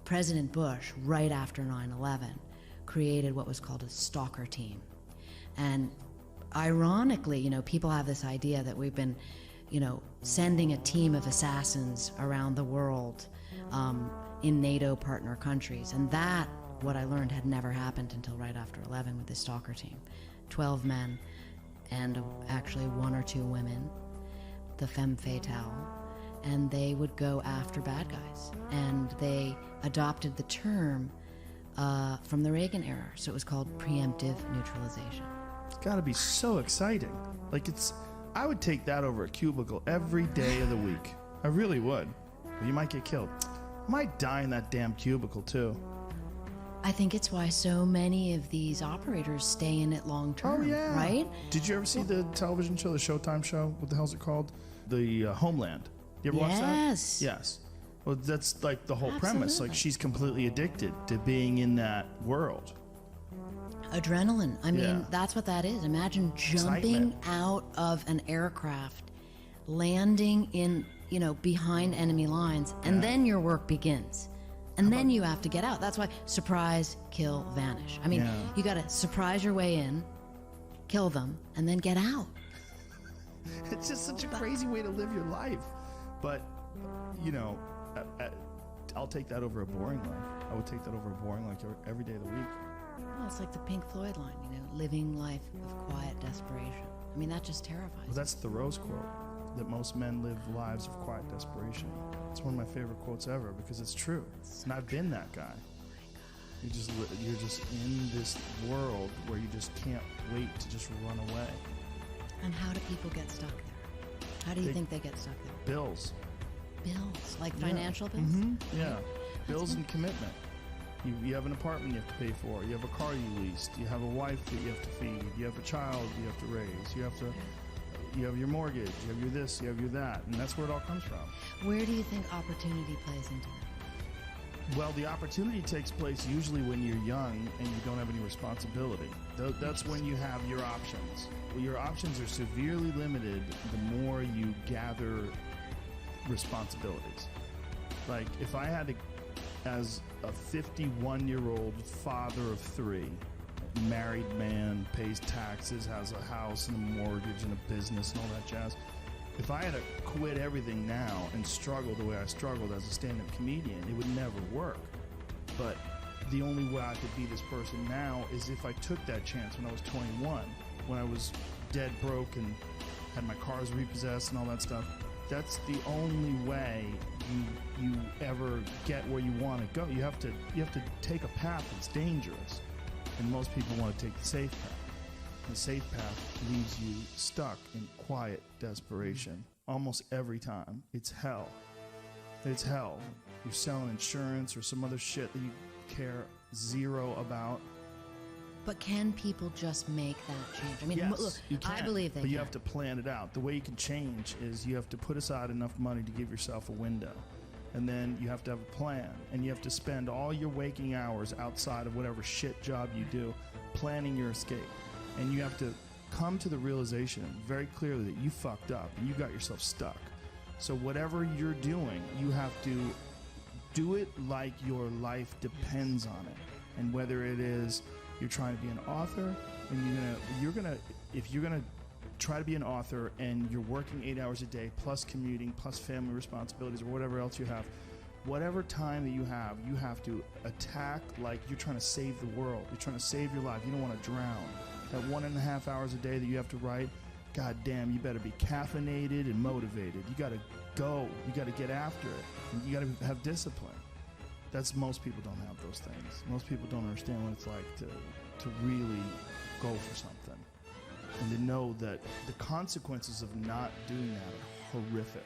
President Bush, right after 9/11, created what was called a stalker team. And ironically, people have this idea that we've been, sending a team of assassins around the world in NATO partner countries. And that, what I learned, had never happened until right after 11 with the stalker team. 12 men and actually 1 or 2 women, the femme fatale, and they would go after bad guys. And they adopted the term from the Reagan era, so it was called preemptive neutralization. It's got to be so exciting. I would take that over a cubicle every day of the week. I really would. But you might get killed. I might die in that damn cubicle too. I think it's why so many of these operators stay in it long term. Oh yeah, right? Did you ever see the television show, the Showtime show? What the hell's it called? The Homeland. You ever watch that? Yes. Well, that's like the whole premise. Like, she's completely addicted to being in that world. Adrenaline. I mean, that's what that is. Imagine jumping Excitement. out of an aircraft, landing in, behind enemy lines, and then your work begins. And then you have to get out. That's why surprise, kill, vanish. I mean, you got to surprise your way in, kill them, and then get out. It's just such a crazy way to live your life. But, I'll take that over a boring life. I would take that over a boring life every day of the week. Well, it's like the Pink Floyd line, living life of quiet desperation. I mean, that just terrifies Well, that's Thoreau's quote, that most men live lives of quiet desperation. It's one of my favorite quotes ever because it's true. And I've been that guy. You're just in this world where you just can't wait to just run away. And how do people get stuck there? How do you think they get stuck there? Bills. Bills, like financial bills? Mm-hmm. Yeah, bills and commitment. You have an apartment you have to pay for. You have a car you leased. You have a wife that you have to feed. You have a child you have to raise. You have your mortgage. You have your this. You have your that, and that's where it all comes from. Where do you think opportunity plays into that? Well, the opportunity takes place usually when you're young and you don't have any responsibility. That's when you have your options. Well, your options are severely limited the more you gather responsibilities. Like, if I had to, as a 51-year-old father of 3, married man, pays taxes, has a house and a mortgage and a business and all that jazz, if I had to quit everything now and struggle the way I struggled as a stand-up comedian, it would never work. But the only way I could be this person now is if I took that chance when I was 21, when I was dead broke and had my cars repossessed and all that stuff. That's the only way you ever get where you want to go. You have to take a path that's dangerous, and most people want to take the safe path. The safe path leaves you stuck in quiet desperation. Almost every time. It's hell. It's hell. You're selling insurance or some other shit that you care zero about. But can people just make that change? I mean, yes, look, you can, I believe they but can. you have to plan it out. The way you can change is you have to put aside enough money to give yourself a window. And then you have to have a plan. And you have to spend all your waking hours outside of whatever shit job you do planning your escape. And you have to come to the realization very clearly that you fucked up and you got yourself stuck. So whatever you're doing, you have to do it like your life depends on it. And whether it is you're trying to be an author and if you're gonna try to be an author and you're working 8 hours a day plus commuting plus family responsibilities or whatever else you have, whatever time that you have to attack like you're trying to save the world. You're trying to save your life. You don't want to drown. That 1.5 hours a day that you have to write, god damn, you better be caffeinated and motivated. You gotta go. You gotta get after it. And you gotta have discipline. Most people don't have those things. Most people don't understand what it's like to really go for something. And to know that the consequences of not doing that are horrific.